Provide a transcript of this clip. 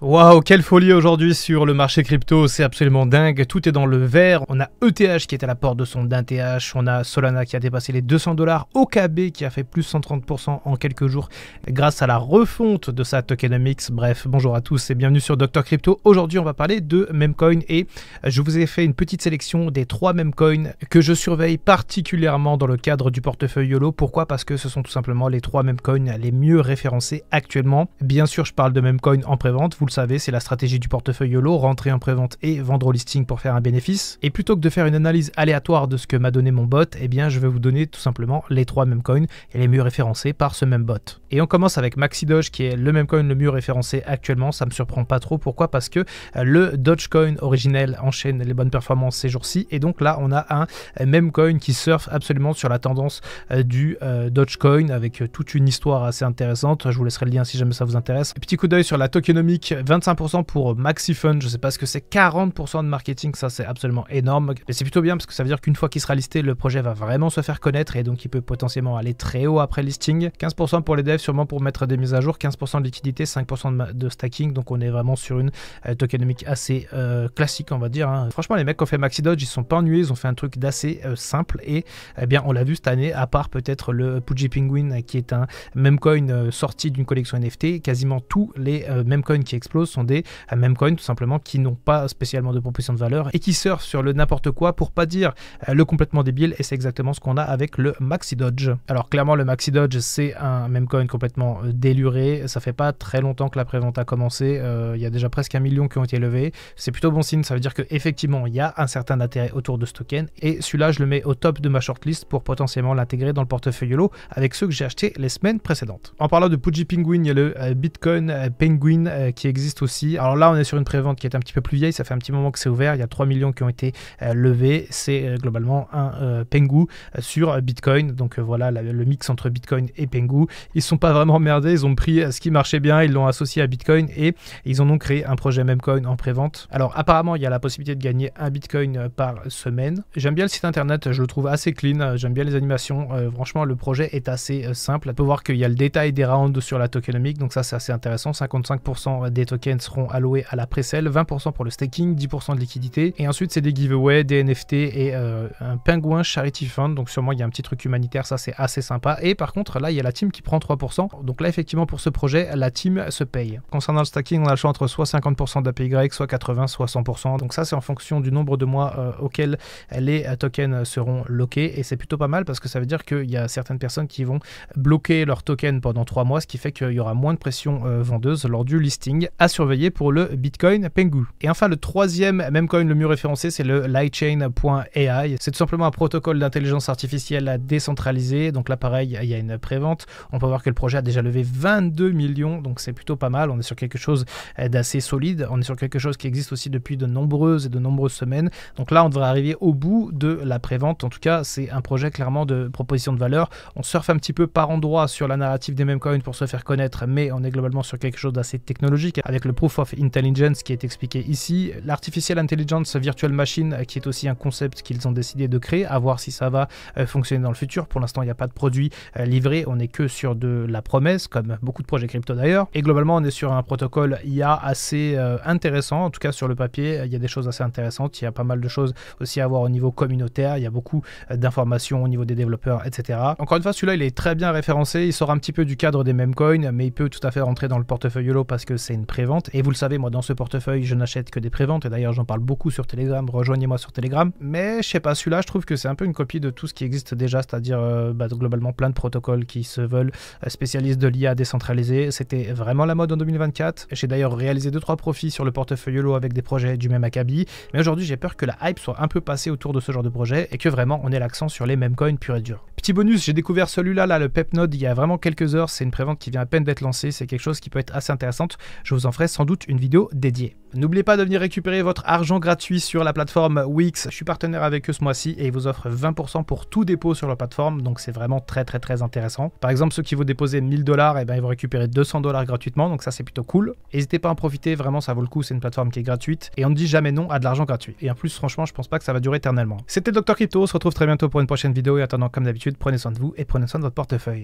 Waouh, quelle folie aujourd'hui sur le marché crypto, c'est absolument dingue, tout est dans le vert. On a ETH qui est à la porte de son d'ETH, on a Solana qui a dépassé les 200 $, OKB qui a fait plus 130% en quelques jours grâce à la refonte de sa tokenomics. Bref, bonjour à tous et bienvenue sur Dr Crypto. Aujourd'hui on va parler de Memcoin et je vous ai fait une petite sélection des 3 Memcoins que je surveille particulièrement dans le cadre du portefeuille YOLO. Pourquoi? Parce que ce sont tout simplement les 3 Memcoins les mieux référencés actuellement. Bien sûr je parle de Memcoin en prévente, vous le savez, c'est la stratégie du portefeuille YOLO, rentrer en prévente et vendre au listing pour faire un bénéfice. Et plutôt que de faire une analyse aléatoire de ce que m'a donné mon bot, eh bien je vais vous donner tout simplement les 3 Memcoins et les mieux référencés par ce même bot. Et on commence avec MaxiDoge qui est le Memcoin le mieux référencé actuellement, ça me surprend pas trop. Pourquoi? Parce que le Dogecoin originel enchaîne les bonnes performances ces jours-ci et donc là on a un Memcoin qui surfe absolument sur la tendance du Dogecoin avec toute une histoire assez intéressante. Je vous laisserai le lien si jamais ça vous intéresse. Petit coup d'œil sur la tokenomic, 25% pour MaxiFund, je sais pas ce que c'est, 40% de marketing, ça c'est absolument énorme. Mais c'est plutôt bien parce que ça veut dire qu'une fois qu'il sera listé, le projet va vraiment se faire connaître et donc il peut potentiellement aller très haut après listing. 15% pour les devs, sûrement pour mettre des mises à jour, 15% de liquidité, 5% de stacking, donc on est vraiment sur une tokenomic assez classique on va dire. Franchement les mecs qui ont fait MaxiDoge, ils sont pas ennuyés, ils ont fait un truc d'assez simple et eh bien on l'a vu cette année, à part peut-être le Pudgy Penguin qui est un Memcoin sorti d'une collection NFT, quasiment tous les Memcoins qui explosent sont des Memcoins tout simplement qui n'ont pas spécialement de proposition de valeur et qui surfent sur le n'importe quoi pour pas dire le complètement débile, et c'est exactement ce qu'on a avec le MaxiDoge. Alors clairement le MaxiDoge c'est un Memcoin complètement déluré, ça fait pas très longtemps que la prévente a commencé, il y a déjà presque 1 million qui ont été levés, c'est plutôt bon signe, ça veut dire qu'effectivement il y a un certain intérêt autour de ce token et celui-là je le mets au top de ma shortlist pour potentiellement l'intégrer dans le portefeuille YOLO avec ceux que j'ai achetés les semaines précédentes. En parlant de Pudgy Penguin, il y a le Bitcoin Penguin qui existe aussi. Alors là on est sur une prévente qui est un petit peu plus vieille, ça fait un petit moment que c'est ouvert, il y a 3 millions qui ont été levés, c'est globalement un Pengu sur Bitcoin, donc voilà le mix entre Bitcoin et Pengu. Ils sont pas vraiment merdés, ils ont pris ce qui marchait bien, ils l'ont associé à Bitcoin et ils en ont créé un projet Memcoin en prévente. Alors apparemment il y a la possibilité de gagner un Bitcoin par semaine. J'aime bien le site internet, je le trouve assez clean, j'aime bien les animations, franchement le projet est assez simple. On peut voir qu'il y a le détail des rounds sur la tokenomic, donc ça c'est assez intéressant. 55% des tokens seront alloués à la pré-sale, 20% pour le staking, 10% de liquidité et ensuite c'est des giveaways, des NFT et un pingouin charity fund, donc sûrement il y a un petit truc humanitaire, ça c'est assez sympa. Et par contre là il y a la team qui prend 3%, donc là effectivement pour ce projet la team se paye. Concernant le stacking on a le choix entre soit 50% d'APY, soit 80, soit 100%, donc ça c'est en fonction du nombre de mois auxquels les tokens seront lockés et c'est plutôt pas mal parce que ça veut dire qu'il y a certaines personnes qui vont bloquer leurs tokens pendant 3 mois, ce qui fait qu'il y aura moins de pression vendeuse lors du listing à surveiller pour le Bitcoin Pengu. Et enfin le troisième Memcoin le mieux référencé c'est le Lightchain.ai, c'est tout simplement un protocole d'intelligence artificielle décentralisé, donc là pareil il y a une prévente, on peut voir que le projet a déjà levé 22 millions, donc c'est plutôt pas mal, on est sur quelque chose d'assez solide, on est sur quelque chose qui existe aussi depuis de nombreuses semaines, donc là on devrait arriver au bout de la prévente. En tout cas c'est un projet clairement de proposition de valeur, on surfe un petit peu par endroit sur la narrative des Memcoins pour se faire connaître, mais on est globalement sur quelque chose d'assez technologique avec le Proof of Intelligence qui est expliqué ici, l'Artificial Intelligence Virtual Machine qui est aussi un concept qu'ils ont décidé de créer, à voir si ça va fonctionner dans le futur. Pour l'instant il n'y a pas de produit livré, on n'est que sur de la promesse comme beaucoup de projets crypto d'ailleurs, et globalement on est sur un protocole IA assez intéressant, en tout cas sur le papier il y a des choses assez intéressantes, il y a pas mal de choses aussi à voir au niveau communautaire, il y a beaucoup d'informations au niveau des développeurs, etc. Encore une fois celui-là il est très bien référencé, il sort un petit peu du cadre des Memcoins mais il peut tout à fait rentrer dans le portefeuille YOLO parce que c'est une prévente et vous le savez moi dans ce portefeuille je n'achète que des préventes et d'ailleurs j'en parle beaucoup sur Telegram, rejoignez-moi sur Telegram, mais je sais pas, celui-là je trouve que c'est un peu une copie de tout ce qui existe déjà, c'est-à-dire globalement plein de protocoles qui se veulent spécialistes de l'IA décentralisée. C'était vraiment la mode en 2024, j'ai d'ailleurs réalisé 2-3 profits sur le portefeuille YOLO avec des projets du même acabit, mais aujourd'hui j'ai peur que la hype soit un peu passée autour de ce genre de projet et que vraiment on ait l'accent sur les Memcoins pur et dur. Petit bonus, j'ai découvert celui-là, le PepNode, il y a vraiment quelques heures, c'est une prévente qui vient à peine d'être lancée, c'est quelque chose qui peut être assez intéressante, je vous en ferai sans doute une vidéo dédiée. N'oubliez pas de venir récupérer votre argent gratuit sur la plateforme Wix. Je suis partenaire avec eux ce mois-ci et ils vous offrent 20% pour tout dépôt sur leur plateforme. Donc c'est vraiment très intéressant. Par exemple, ceux qui vont déposer 1000 $, eh ben, ils vont récupérer 200 $ gratuitement. Donc ça c'est plutôt cool. N'hésitez pas à en profiter, vraiment ça vaut le coup. C'est une plateforme qui est gratuite et on ne dit jamais non à de l'argent gratuit. Et en plus franchement je pense pas que ça va durer éternellement. C'était Dr Crypto, on se retrouve très bientôt pour une prochaine vidéo et en attendant comme d'habitude prenez soin de vous et prenez soin de votre portefeuille.